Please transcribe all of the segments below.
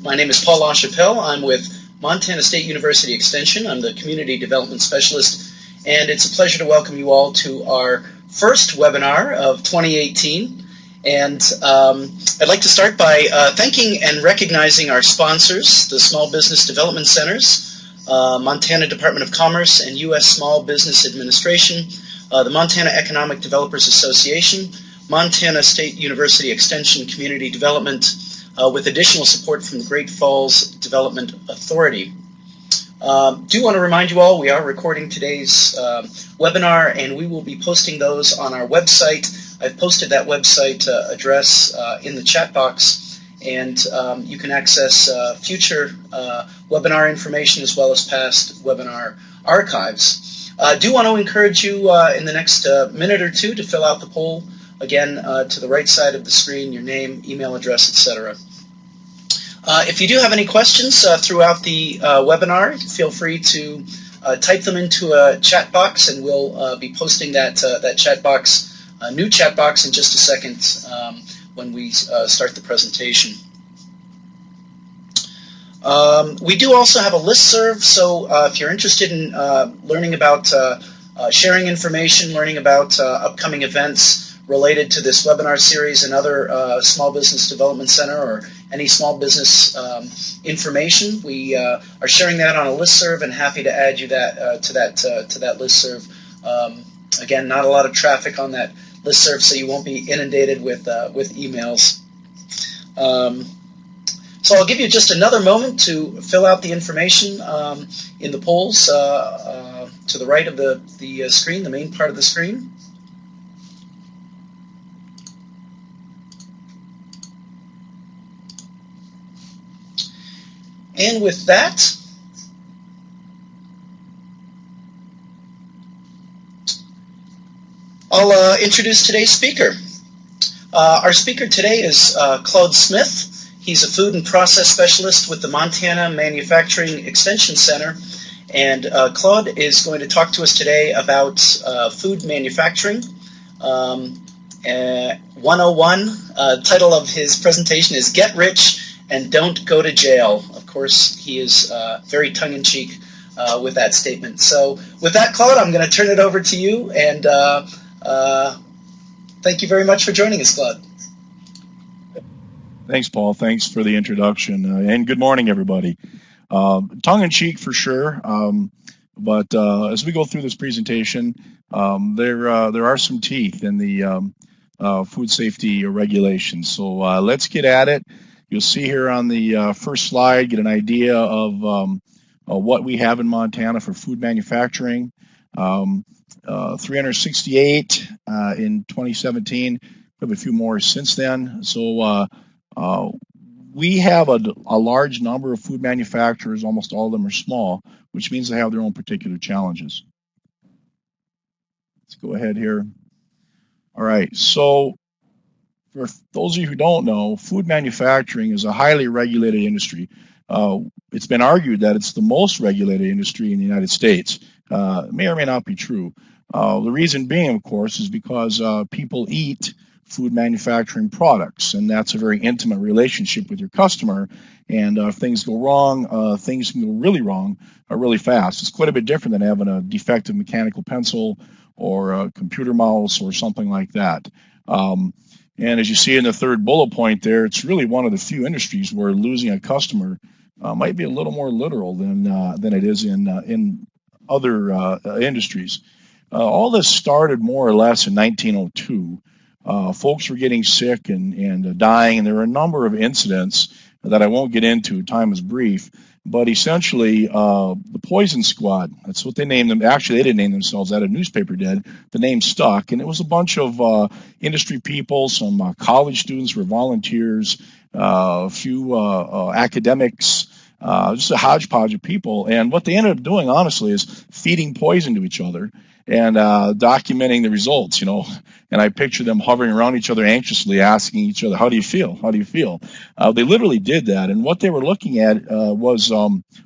My name is Paul LaChapelle. I'm with Montana State University Extension. I'm the Community Development Specialist, and it's a pleasure to welcome you all to our first webinar of 2018. And I'd like to start by thanking and recognizing our sponsors, the Small Business Development Centers, Montana Department of Commerce and U.S. Small Business Administration, the Montana Economic Developers Association, Montana State University Extension Community Development, with additional support from the Great Falls Development Authority. Do want to remind you all, we are recording today's webinar, and we will be posting those on our website. I've posted that website address in the chat box, and you can access future webinar information as well as past webinar archives. Do want to encourage you in the next minute or two to fill out the poll. Again, to the right side of the screen, your name, email address, etc. If you do have any questions throughout the webinar, feel free to type them into a chat box, and we'll be posting that chat box, new chat box, in just a second when we start the presentation. We do also have a listserv, so if you're interested in learning about sharing information, learning about upcoming events related to this webinar series and other Small Business Development Center or any small business information, we are sharing that on a listserv, and happy to add you to that listserv. Again, not a lot of traffic on that listserv, so you won't be inundated with emails. So I'll give you just another moment to fill out the information in the polls to the right of the screen, the main part of the screen. And with that, I'll introduce today's speaker. Our speaker today is Claude Smith. He's a food and process specialist with the Montana Manufacturing Extension Center. And Claude is going to talk to us today about food manufacturing. 101, title of his presentation is Get Rich and Don't Go to Jail. Of course, he is very tongue-in-cheek with that statement. So with that, Claude, I'm going to turn it over to you, and thank you very much for joining us, Claude. Thanks, Paul. Thanks for the introduction, and good morning, everybody. Tongue-in-cheek for sure, but as we go through this presentation, there are some teeth in the food safety regulations. So let's get at it. You'll see here on the first slide, get an idea of what we have in Montana for food manufacturing. 368 in 2017. We have a few more since then. So we have a large number of food manufacturers. Almost all of them are small, which means they have their own particular challenges. Let's go ahead here. All right, so for those of you who don't know, food manufacturing is a highly regulated industry. It's been argued that it's the most regulated industry in the United States. It may or may not be true. The reason being, of course, is because people eat food manufacturing products, and that's a very intimate relationship with your customer. And if things go wrong, things can go really wrong really fast. It's quite a bit different than having a defective mechanical pencil or a computer mouse or something like that. And as you see in the third bullet point there, it's really one of the few industries where losing a customer might be a little more literal than it is in other industries. All this started more or less in 1902. Folks were getting sick and dying, and there were a number of incidents that I won't get into. Time is brief. But essentially, the Poison Squad, that's what they named them. Actually, they didn't name themselves that. A newspaper did. The name stuck, and it was a bunch of industry people, some college students were volunteers, a few academics, just a hodgepodge of people. And what they ended up doing, honestly, is feeding poison to each other and documenting the results, you know. And I picture them hovering around each other anxiously, asking each other, how do you feel? How do you feel? They literally did that. And what they were looking at was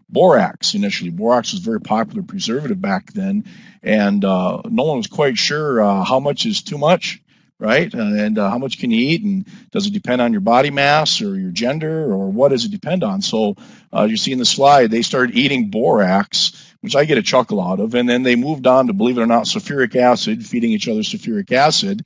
borax initially. Borax was a very popular preservative back then. And no one was quite sure how much is too much. right? And how much can you eat, and does it depend on your body mass or your gender, or what does it depend on? So you see in the slide, they started eating borax, which I get a chuckle out of, and then they moved on to, believe it or not, sulfuric acid, feeding each other sulfuric acid,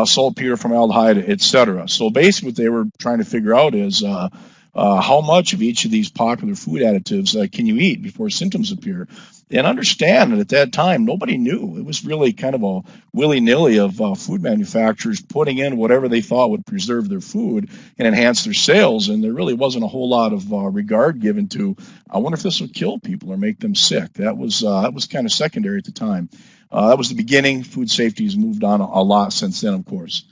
saltpeter, formaldehyde, etc. So basically what they were trying to figure out is how much of each of these popular food additives can you eat before symptoms appear. And understand that at that time, nobody knew. It was really kind of a willy-nilly of food manufacturers putting in whatever they thought would preserve their food and enhance their sales. And there really wasn't a whole lot of regard given to, I wonder if this will kill people or make them sick. That was kind of secondary at the time. That was the beginning. Food safety has moved on a lot since then, of course.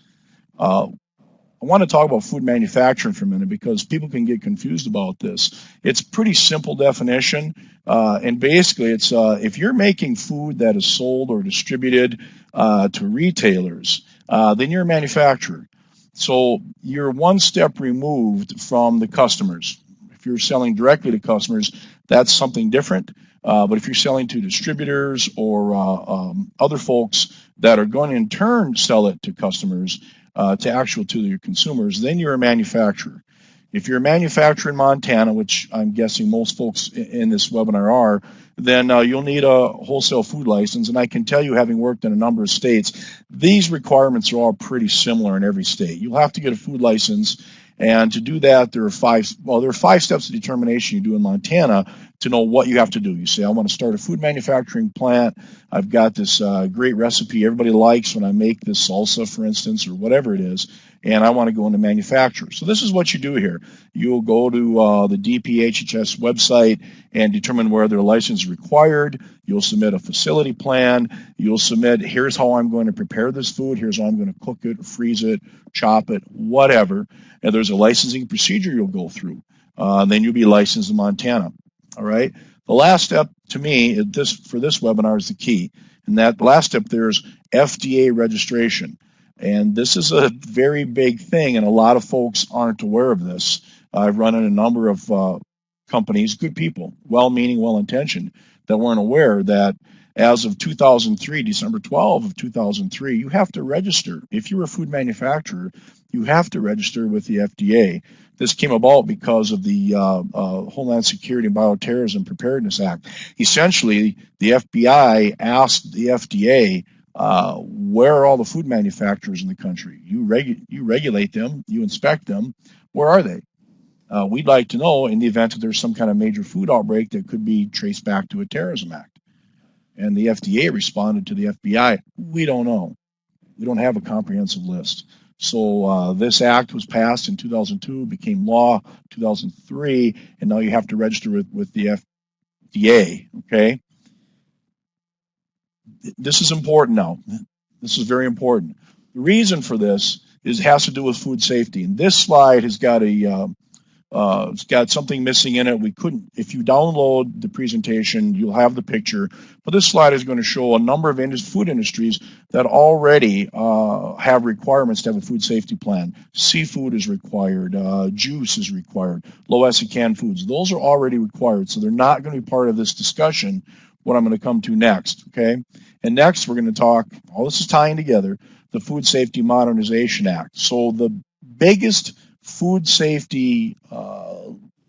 I want to talk about food manufacturing for a minute because people can get confused about this. It's a pretty simple definition, and basically it's if you're making food that is sold or distributed to retailers, then you're a manufacturer. So you're one step removed from the customers. If you're selling directly to customers, that's something different. But if you're selling to distributors or other folks that are going to in turn sell it to customers, to your consumers, then you're a manufacturer. If you're a manufacturer in Montana, which I'm guessing most folks in this webinar are, then you'll need a wholesale food license. And I can tell you, having worked in a number of states, these requirements are all pretty similar in every state. You'll have to get a food license. And to do that, there are five steps of determination you do in Montana to know what you have to do. You say, I want to start a food manufacturing plant. I've got this great recipe everybody likes when I make this salsa, for instance, or whatever it is, and I want to go into manufacture. So this is what you do here. You'll go to the DPHHS website and determine where their license is required. You'll submit a facility plan. You'll submit, here's how I'm going to prepare this food. Here's how I'm going to cook it, freeze it, chop it, whatever. And there's a licensing procedure you'll go through. Then you'll be licensed in Montana. All right. The last step to me for this webinar is the key. And that last step there is FDA registration. And this is a very big thing, and a lot of folks aren't aware of this. I've run in a number of companies, good people, well-meaning, well-intentioned, that weren't aware that as of 2003, December 12 of 2003, you have to register. If you're a food manufacturer, you have to register with the FDA. This came about because of the Homeland Security and Bioterrorism Preparedness Act. Essentially, the FBI asked the FDA, where are all the food manufacturers in the country? You regulate them, you inspect them. Where are they? We'd like to know in the event that there's some kind of major food outbreak that could be traced back to a terrorism act. And the FDA responded to the FBI, we don't know. We don't have a comprehensive list. So this act was passed in 2002, became law 2003, and now you have to register with the FDA, okay? This is important now. This is very important. The reason for this has to do with food safety. And this slide has got it's got something missing in it. We couldn't, if you download the presentation, you'll have the picture. But this slide is going to show a number of food industries that already have requirements to have a food safety plan. Seafood is required. Juice is required. Low acid canned foods. Those are already required. So they're not going to be part of this discussion, what I'm going to come to next. Okay. And next we're going to talk, all this is tying together, the Food Safety Modernization Act. So the biggest food safety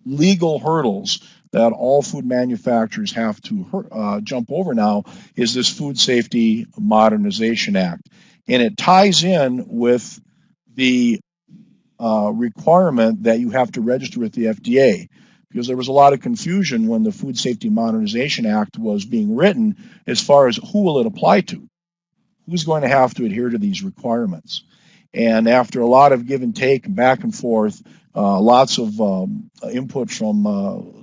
legal hurdles that all food manufacturers have to jump over now is this Food Safety Modernization Act. And it ties in with the requirement that you have to register with the FDA, because there was a lot of confusion when the Food Safety Modernization Act was being written as far as who will it apply to? Who's going to have to adhere to these requirements? And after a lot of give and take and back and forth, lots of input from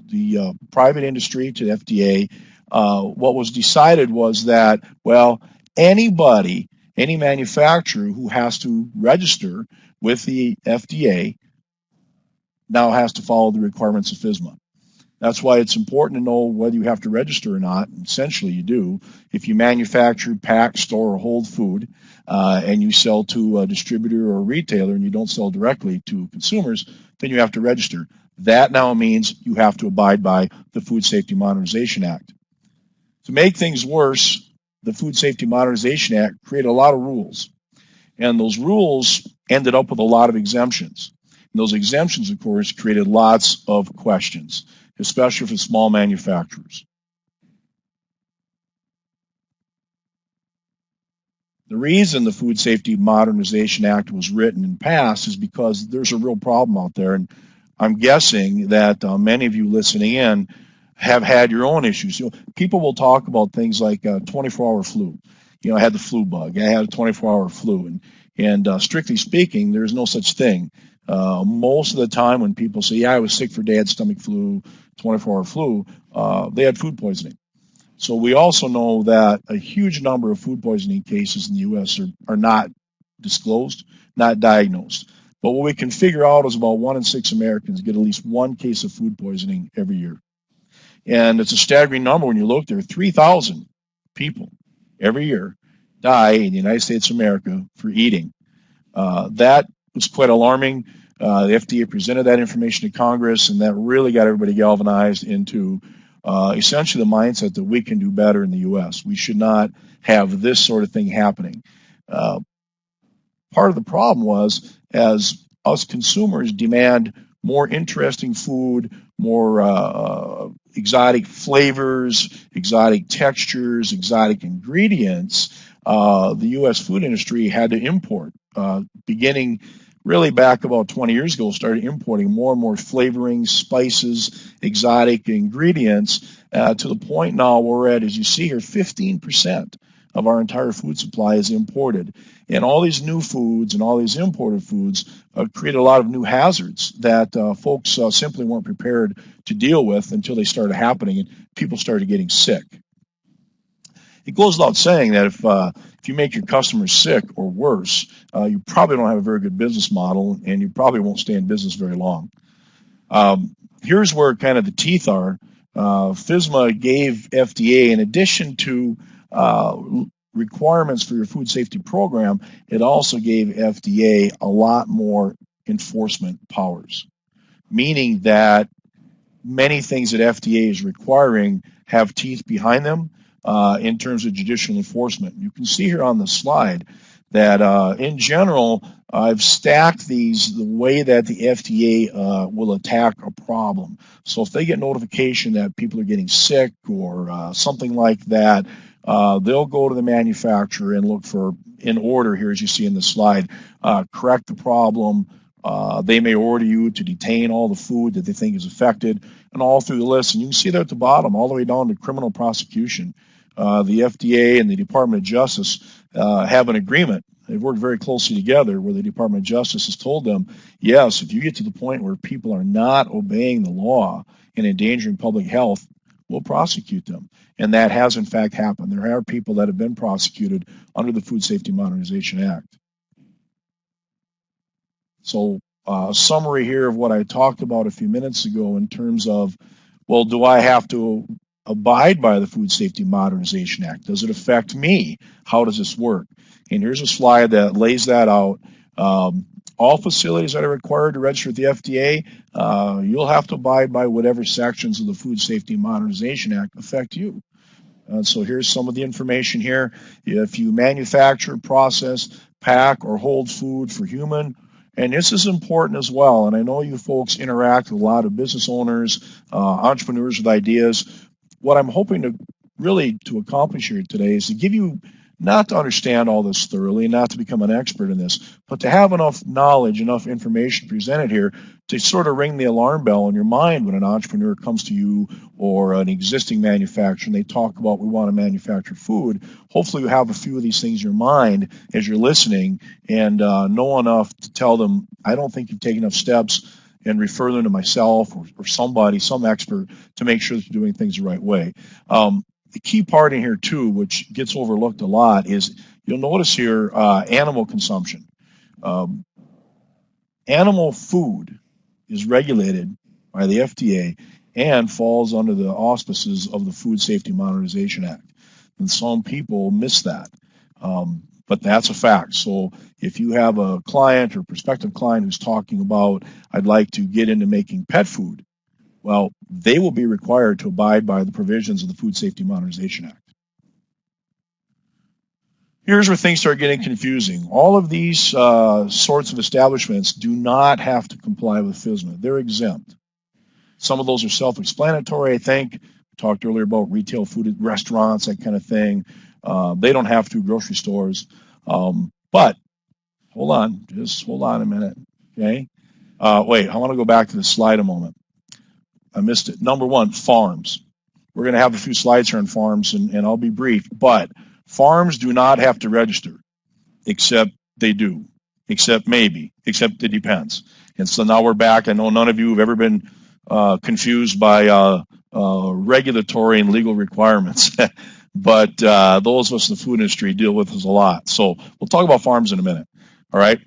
the private industry to the FDA, what was decided was that, well, any manufacturer who has to register with the FDA now has to follow the requirements of FSMA. That's why it's important to know whether you have to register or not. Essentially, you do. If you manufacture, pack, store, or hold food, and you sell to a distributor or a retailer and you don't sell directly to consumers, then you have to register. That now means you have to abide by the Food Safety Modernization Act. To make things worse, the Food Safety Modernization Act created a lot of rules. And those rules ended up with a lot of exemptions. And those exemptions, of course, created lots of questions, especially for small manufacturers. The reason the Food Safety Modernization Act was written and passed is because there's a real problem out there. And I'm guessing that many of you listening in have had your own issues. People will talk about things like 24-hour flu. I had the flu bug. I had a 24-hour flu. And strictly speaking, there's no such thing. Most of the time when people say, yeah, I was sick for dad's stomach flu, 24-hour flu, they had food poisoning. So we also know that a huge number of food poisoning cases in the U.S. are not disclosed, not diagnosed. But what we can figure out is about 1 in 6 Americans get at least one case of food poisoning every year. And it's a staggering number when you look there. 3,000 people every year die in the United States of America for eating. That was quite alarming. The FDA presented that information to Congress, and that really got everybody galvanized into essentially the mindset that we can do better in the U.S. We should not have this sort of thing happening. Part of the problem was, as us consumers demand more interesting food, more exotic flavors, exotic textures, exotic ingredients, the U.S. food industry had to import, beginning really back about 20 years ago, started importing more and more flavorings, spices, exotic ingredients, to the point now we're at, as you see here, 15% of our entire food supply is imported. And all these new foods and all these imported foods create a lot of new hazards that folks simply weren't prepared to deal with until they started happening and people started getting sick. It goes without saying that if you make your customers sick or worse, you probably don't have a very good business model, and you probably won't stay in business very long. Here's where kind of the teeth are. FSMA gave FDA, in addition to requirements for your food safety program, it also gave FDA a lot more enforcement powers, meaning that many things that FDA is requiring have teeth behind them in terms of judicial enforcement. You can see here on the slide that in general, I've stacked these the way that the FDA will attack a problem. So if they get notification that people are getting sick or something like that, they'll go to the manufacturer and look for, in order here as you see in the slide, correct the problem. They may order you to detain all the food that they think is affected, and all through the list. And you can see there at the bottom, all the way down to criminal prosecution. The FDA and the Department of Justice have an agreement. They've worked very closely together where the Department of Justice has told them, yes, if you get to the point where people are not obeying the law and endangering public health, we'll prosecute them. And that has, in fact, happened. There are people that have been prosecuted under the Food Safety Modernization Act. So a summary here of what I talked about a few minutes ago in terms of, well, do I have to abide by the Food Safety Modernization Act? Does it affect me? How does this work? And here's a slide that lays that out. All facilities that are required to register with the FDA, you'll have to abide by whatever sections of the Food Safety Modernization Act affect you. So here's some of the information here. If you manufacture, process, pack, or hold food for human, and this is important as well, and I know you folks interact with a lot of business owners, entrepreneurs with ideas. What I'm hoping to accomplish here today is to give you, not to understand all this thoroughly, not to become an expert in this, but to have enough knowledge, enough information presented here to sort of ring the alarm bell in your mind when an entrepreneur comes to you or an existing manufacturer and they talk about, we want to manufacture food. Hopefully you have a few of these things in your mind as you're listening and know enough to tell them, I don't think you've taken enough steps, and refer them to myself or somebody, some expert, to make sure that you're doing things the right way. The key part in here, too, which gets overlooked a lot, is you'll notice here animal consumption. Animal food is regulated by the FDA and falls under the auspices of the Food Safety Modernization Act. And some people miss that. But that's a fact. So if you have a client or prospective client who's talking about, I'd like to get into making pet food, well, they will be required to abide by the provisions of the Food Safety Modernization Act. Here's where things start getting confusing. All of these sorts of establishments do not have to comply with FSMA. They're exempt. Some of those are self-explanatory, I think. We talked earlier about retail food restaurants, that kind of thing. They don't have to, grocery stores. But hold on, just hold on a minute, okay? Wait, I want to go back to the slide a moment. I missed it. Number one, farms. We're going to have a few slides here on farms, and I'll be brief, but farms do not have to register, except they do, except maybe, except it depends. And so now we're back. I know none of you have ever been confused by regulatory and legal requirements, but those of us in the food industry deal with this a lot. So we'll talk about farms in a minute, all right?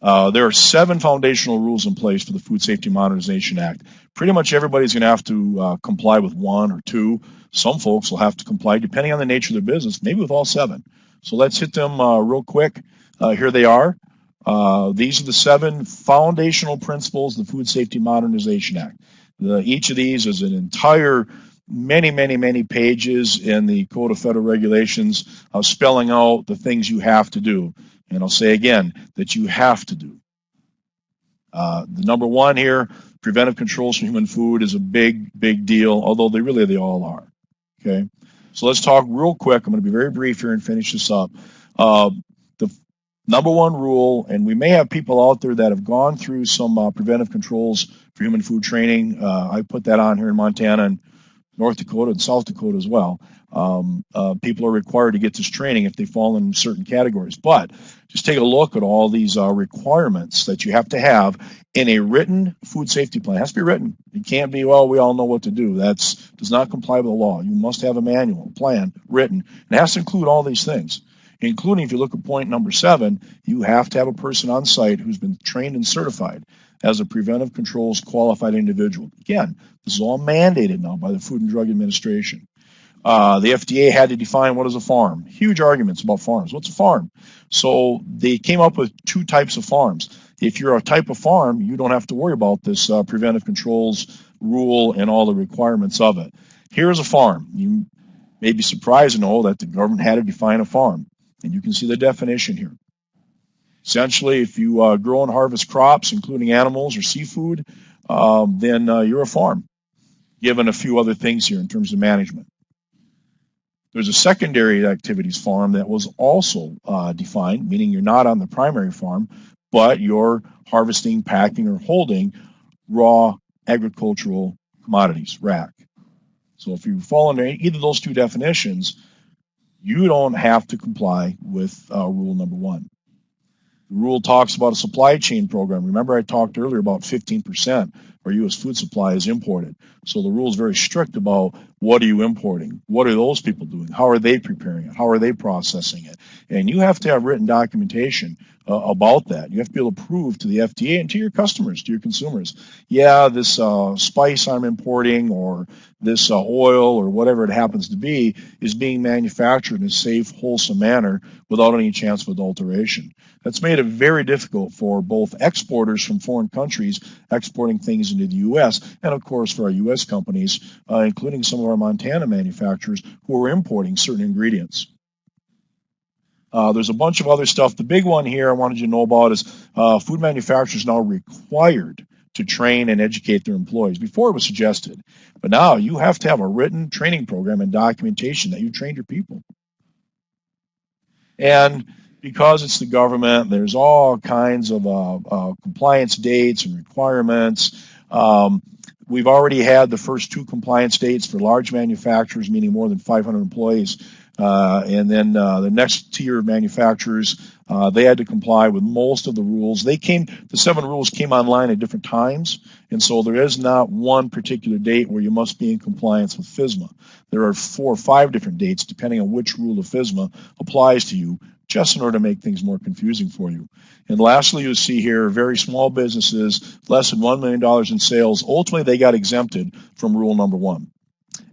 There are 7 foundational rules in place for the Food Safety Modernization Act. Pretty much everybody's going to have to comply with 1 or 2. Some folks will have to comply, depending on the nature of their business, maybe with all 7. So let's hit them real quick. Here they are. These are the 7 foundational principles of the Food Safety Modernization Act. Each of these is an entire many pages in the Code of Federal Regulations spelling out the things you have to do. And I'll say again that you have to do. The number 1 here, preventive controls for human food, is a big deal, although they all are. Okay, so let's talk real quick. I'm going to be very brief here and finish this up. The number 1 rule, and we may have people out there that have gone through some preventive controls for human food training. I put that on here in Montana and North Dakota and South Dakota as well. People are required to get this training if they fall in certain categories. But just take a look at all these requirements that you have to have in a written food safety plan. It has to be written. It can't be, well, we all know what to do. That does not comply with the law. You must have a manual, a plan, written. It has to include all these things, including, if you look at point number 7, you have to have a person on site who's been trained and certified as a preventive controls qualified individual. Again, this is all mandated now by the Food and Drug Administration. The FDA had to define what is a farm. Huge arguments about farms. What's a farm? So they came up with 2 types of farms. If you're a type of farm, you don't have to worry about this preventive controls rule and all the requirements of it. Here's a farm. You may be surprised to know that the government had to define a farm. And you can see the definition here. Essentially, if you grow and harvest crops, including animals or seafood, then you're a farm, given a few other things here in terms of management. There's a secondary activities farm that was also defined, meaning you're not on the primary farm, but you're harvesting, packing, or holding raw agricultural commodities, RAC. So if you fall under either of those 2 definitions, you don't have to comply with rule number 1. The rule talks about a supply chain program. Remember, I talked earlier about 15% of our U.S. food supply is imported. So the rule is very strict about what are you importing? What are those people doing? How are they preparing it? How are they processing it? And you have to have written documentation about that. You have to be able to prove to the FDA and to your customers, to your consumers, yeah, this spice I'm importing or this oil or whatever it happens to be is being manufactured in a safe, wholesome manner without any chance of adulteration. That's made it very difficult for both exporters from foreign countries exporting things into the U.S. and, of course, for our U.S. companies, including some of our Montana manufacturers who are importing certain ingredients. There's a bunch of other stuff. The big one here I wanted you to know about is food manufacturers now required to train and educate their employees. Before it was suggested, but now you have to have a written training program and documentation that you trained your people. And because it's the government, there's all kinds of compliance dates and requirements. We've already had the first 2 compliance dates for large manufacturers, meaning more than 500 employees. And then the next tier of manufacturers, they had to comply with most of the rules. The 7 rules came online at different times, and so there is not one particular date where you must be in compliance with FSMA. There are 4 or 5 different dates, depending on which rule of FSMA applies to you, just in order to make things more confusing for you. And lastly, you'll see here, very small businesses, less than $1 million in sales, ultimately they got exempted from rule number 1,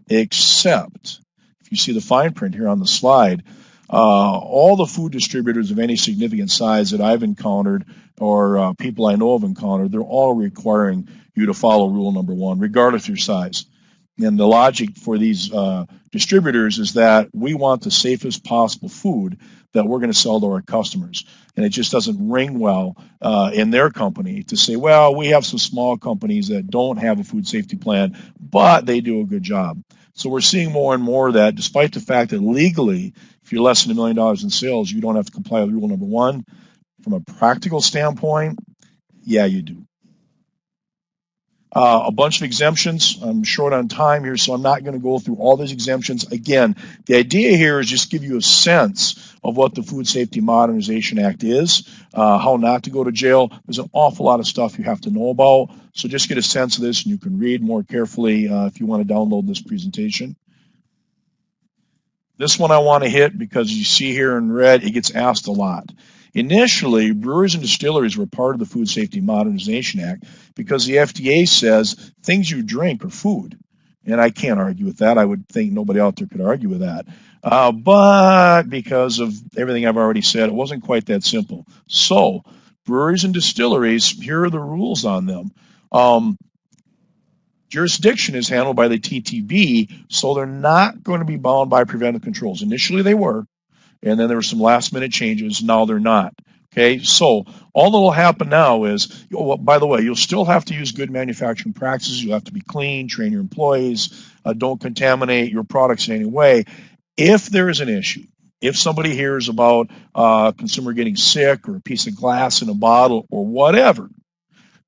except you see the fine print here on the slide, all the food distributors of any significant size that I've encountered or people I know have encountered, they're all requiring you to follow rule number 1, regardless of your size. And the logic for these distributors is that we want the safest possible food that we're going to sell to our customers. And it just doesn't ring well in their company to say, well, we have some small companies that don't have a food safety plan, but they do a good job. So we're seeing more and more of that, despite the fact that legally, if you're less than $1 million in sales, you don't have to comply with rule number 1. From a practical standpoint, yeah, you do. A bunch of exemptions. I'm short on time here, so I'm not going to go through all these exemptions. Again, the idea here is just give you a sense of what the Food Safety Modernization Act is, how not to go to jail. There's an awful lot of stuff you have to know about, so just get a sense of this, and you can read more carefully if you want to download this presentation. This one I want to hit because you see here in red, it gets asked a lot. Initially, breweries and distilleries were part of the Food Safety Modernization Act because the FDA says things you drink are food. And I can't argue with that. I would think nobody out there could argue with that. But because of everything I've already said, it wasn't quite that simple. So, breweries and distilleries, here are the rules on them. Jurisdiction is handled by the TTB, so they're not going to be bound by preventive controls. Initially, they were. And then there were some last-minute changes. Now they're not. Okay, so all that will happen now is, oh, by the way, you'll still have to use good manufacturing practices. You'll have to be clean, train your employees, don't contaminate your products in any way. If there is an issue, if somebody hears about a consumer getting sick or a piece of glass in a bottle or whatever,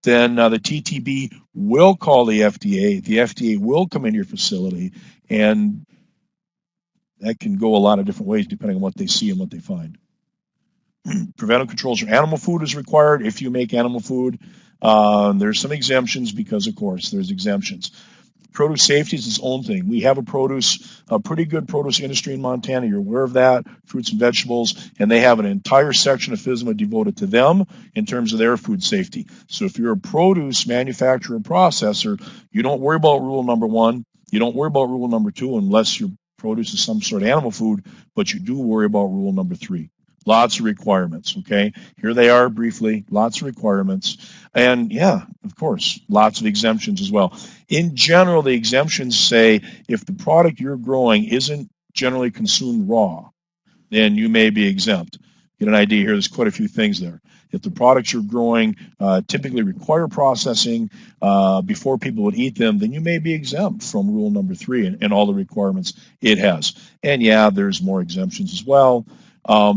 then the TTB will call the FDA. The FDA will come into your facility, and that can go a lot of different ways depending on what they see and what they find. Preventive controls for animal food is required if you make animal food. There's some exemptions because, of course, there's exemptions. Produce safety is its own thing. We have a pretty good produce industry in Montana. You're aware of that, fruits and vegetables, and they have an entire section of FSMA devoted to them in terms of their food safety. So if you're a produce manufacturer and processor, you don't worry about rule number 1. You don't worry about rule number 2 unless your produce is some sort of animal food, but you do worry about rule number 3. Lots of requirements, okay? Here they are briefly, lots of requirements. And yeah, of course, lots of exemptions as well. In general, the exemptions say if the product you're growing isn't generally consumed raw, then you may be exempt. Get an idea here, there's quite a few things there. If the products you're growing typically require processing before people would eat them, then you may be exempt from rule number 3 and all the requirements it has. And yeah, there's more exemptions as well.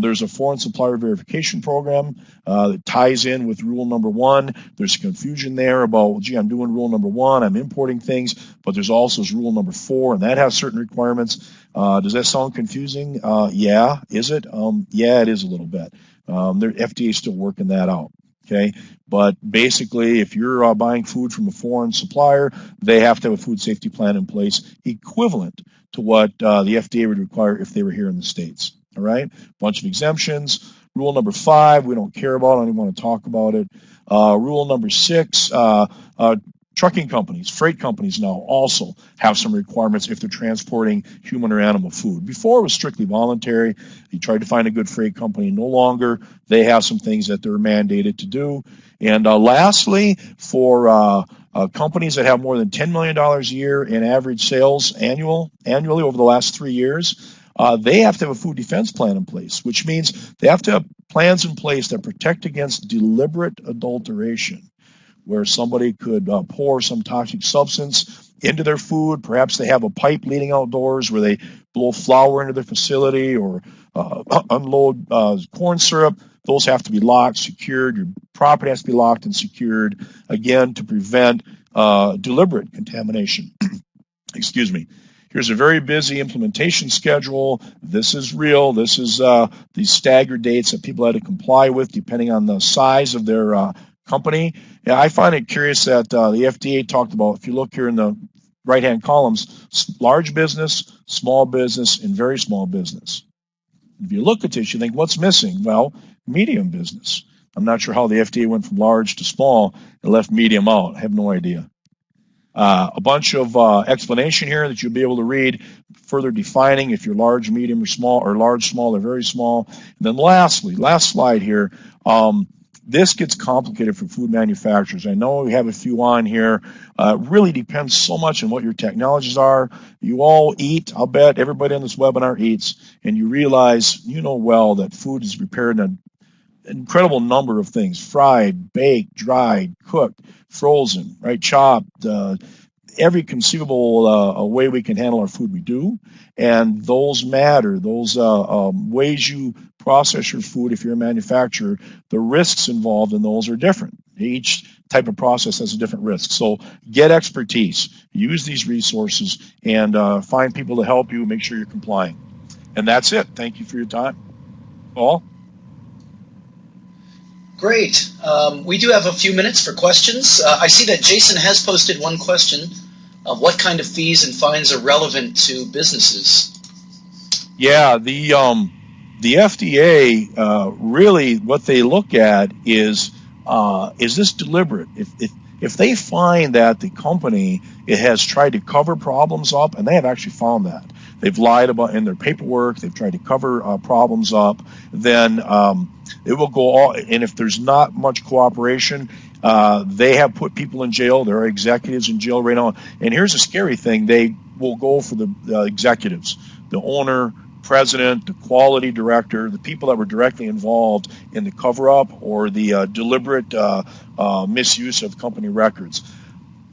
There's a foreign supplier verification program that ties in with rule number 1. There's confusion there about, well, gee, I'm doing rule number 1, I'm importing things, but there's also rule number 4, and that has certain requirements. Does that sound confusing? Yeah. Is it? Yeah, it is a little bit. The FDA is still working that out. Okay, but basically, if you're buying food from a foreign supplier, they have to have a food safety plan in place equivalent to what the FDA would require if they were here in the States. All right, bunch of exemptions. Rule number 5, we don't care about. I don't even want to talk about it. Rule number 6, trucking companies, freight companies now also have some requirements if they're transporting human or animal food. Before it was strictly voluntary. You tried to find a good freight company. No longer. They have some things that they're mandated to do. And lastly, for companies that have more than $10 million a year in average sales annually over the last 3 years, they have to have a food defense plan in place, which means they have to have plans in place that protect against deliberate adulteration, where somebody could pour some toxic substance into their food. Perhaps they have a pipe leading outdoors where they blow flour into their facility or unload corn syrup. Those have to be locked, secured. Your property has to be locked and secured, again, to prevent deliberate contamination. Excuse me. Here's a very busy implementation schedule. This is real. This is these staggered dates that people had to comply with depending on the size of their company. Yeah, I find it curious that the FDA talked about, if you look here in the right-hand columns, large business, small business, and very small business. If you look at this, you think, what's missing? Well, medium business. I'm not sure how the FDA went from large to small and left medium out. I have no idea. A bunch of explanation here that you'll be able to read, further defining if you're large, medium, or small, or large, small, or very small. And then lastly, last slide here, this gets complicated for food manufacturers. I know we have a few on here. Really depends so much on what your technologies are. You all eat. I'll bet everybody on this webinar eats, and you realize, well, that food is prepared in an incredible number of things: fried, baked, dried, cooked, frozen, right, chopped, every conceivable way we can handle our food, we do. And those matter. Those ways you process your food, if you're a manufacturer, the risks involved in those are different. Each type of process has a different risk. So get expertise, use these resources, and find people to help you make sure you're complying. And that's it. Thank you for your time. Paul? Great. We do have a few minutes for questions. I see that Jason has posted one question. What kind of fees and fines are relevant to businesses? Yeah, the FDA really what they look at is this deliberate? If they find that the company has tried to cover problems up, and they have actually found that they've lied about in their paperwork, they've tried to cover problems up, then it will go all. And if there's not much cooperation, they have put people in jail. There are executives in jail right now. And here's a scary thing: they will go for the executives, the owner, president, the quality director, the people that were directly involved in the cover-up or the deliberate misuse of company records.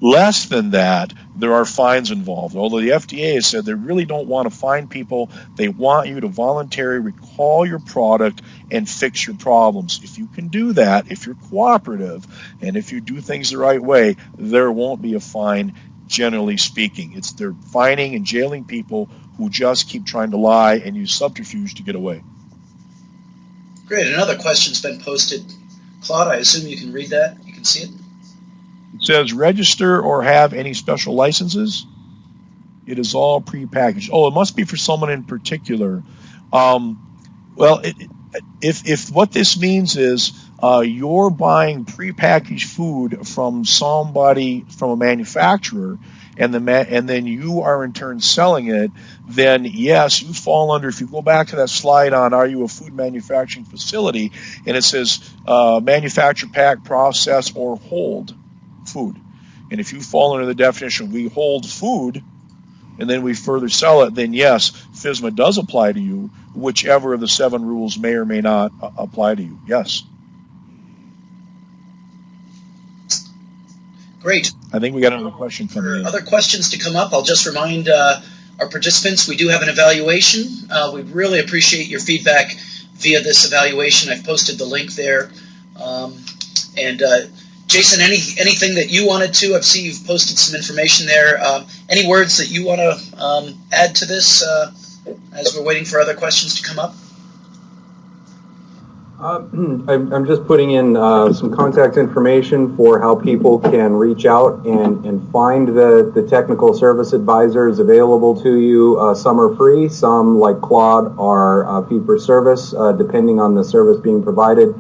Less than that, there are fines involved. Although the FDA has said they really don't want to fine people, they want you to voluntarily recall your product and fix your problems. If you can do that, if you're cooperative, and if you do things the right way, there won't be a fine, generally speaking. They're fining and jailing people who just keep trying to lie and use subterfuge to get away. Great. Another question's been posted. Claude, I assume you can read that? You can see it? It says, register or have any special licenses? It is all prepackaged. Oh, it must be for someone in particular. Well, if what this means is you're buying prepackaged food from somebody, from a manufacturer, and then you are in turn selling it, then yes, you fall under, if you go back to that slide on are you a food manufacturing facility, and it says manufacture, pack, process, or hold food. And if you fall under the definition, we hold food, and then we further sell it, then yes, FSMA does apply to you, whichever of the 7 rules may or may not apply to you. Yes. Great. I think we got another question coming in. Other questions to come up, I'll just remind our participants we do have an evaluation. We'd really appreciate your feedback via this evaluation. I've posted the link there. Jason, anything that you wanted to? I've seen you've posted some information there. Any words that you want to add to this as we're waiting for other questions to come up? I'm just putting in some contact information for how people can reach out and find the technical service advisors available to you. Some are free, some like Claude are fee for service, depending on the service being provided.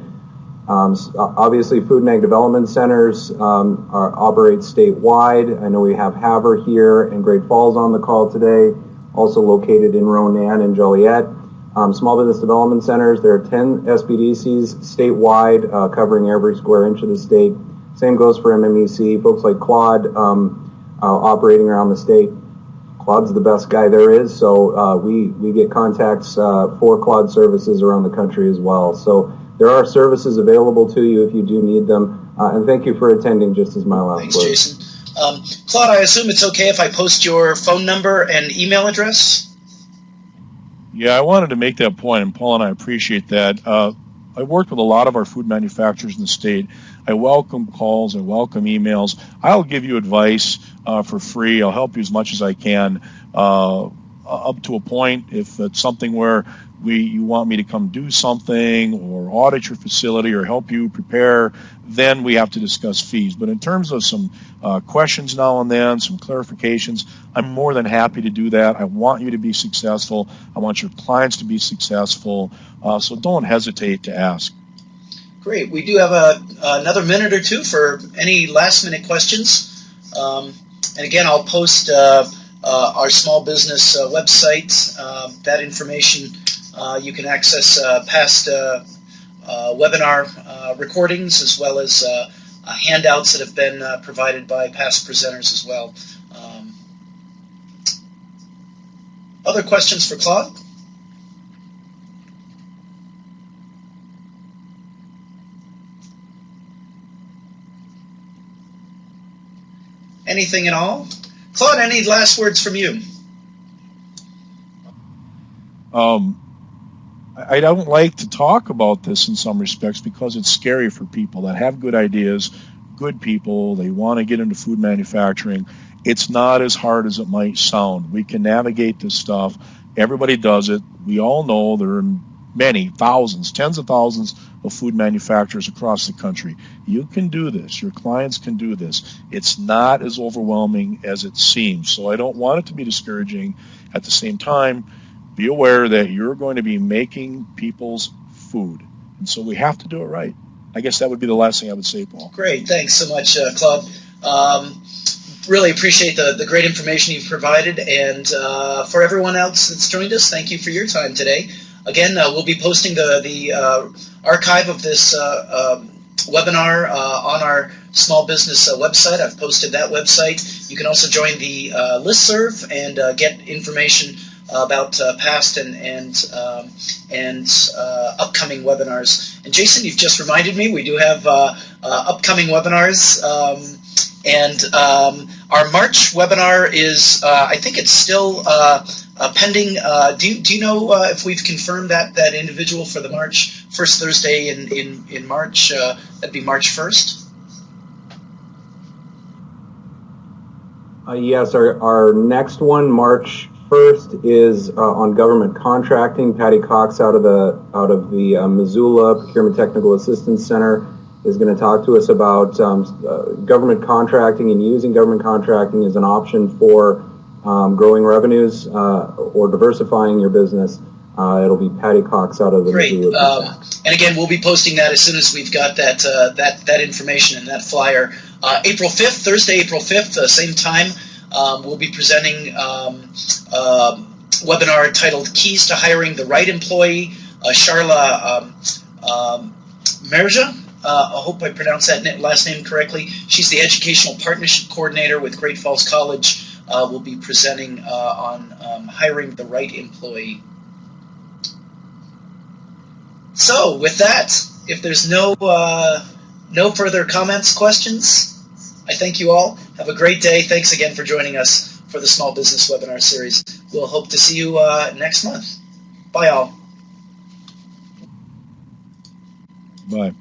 Obviously, Food and Ag Development Centers operate statewide. I know we have Havre here and Great Falls on the call today, also located in Ronan and Joliet. Small Business Development Centers, there are 10 SBDCs statewide, covering every square inch of the state. Same goes for MMEC. Folks like Claude operating around the state. Claude's the best guy there is, so we get contacts for Claude services around the country as well. So there are services available to you if you do need them. And thank you for attending, just as my last Thanks, word. Jason. Claude, I assume it's okay if I post your phone number and email address? Yeah, I wanted to make that point, and Paul and I appreciate that. I worked with a lot of our food manufacturers in the state. I welcome calls, I welcome emails. I'll give you advice for free. I'll help you as much as I can, up to a point. If it's something where you want me to come do something or audit your facility or help you prepare, then we have to discuss fees. But in terms of some questions now and then, some clarifications, I'm more than happy to do that. I want you to be successful. I want your clients to be successful. So don't hesitate to ask. Great. We do have another minute or two for any last-minute questions. And again, I'll post our small business website. That information you can access past webinar recordings as well as handouts that have been provided by past presenters as well. Other questions for Claude? Anything at all? Claude, any last words from you? I don't like to talk about this in some respects because it's scary for people that have good ideas, good people, they want to get into food manufacturing. It's not as hard as it might sound. We can navigate this stuff. Everybody does it. We all know there are many, thousands, tens of thousands of food manufacturers across the country. You can do this. Your clients can do this. It's not as overwhelming as it seems. So I don't want it to be discouraging. At the same time, be aware that you're going to be making people's food. And so we have to do it right. I guess that would be the last thing I would say, Paul. Great. Thanks so much, Claude. Really appreciate the great information you've provided. And for everyone else that's joined us, thank you for your time today. Again, we'll be posting the archive of this webinar on our small business website. I've posted that website. You can also join the listserv and get information about past and upcoming webinars. And Jason, you've just reminded me we do have upcoming webinars. And our March webinar is, I think it's still pending. Do you know if we've confirmed that individual for the first Thursday in March? That'd be March 1st. Yes, our next one, March 1st, is on government contracting. Patty Cox out of the Missoula Procurement Technical Assistance Center is going to talk to us about government contracting and using government contracting as an option for growing revenues or diversifying your business. It'll be Patty Cox out of the Missoula. And again, we'll be posting that as soon as we've got that information and that flyer. April 5th, Thursday, April 5th, same time, we'll be presenting a webinar titled Keys to Hiring the Right Employee. Charla Merja, I hope I pronounced that last name correctly. She's the Educational Partnership Coordinator with Great Falls College. Will be presenting on hiring the right employee. So with that, if there's no further comments, questions, I thank you all. Have a great day. Thanks again for joining us for the Small Business Webinar Series. We'll hope to see you next month. Bye all. Bye.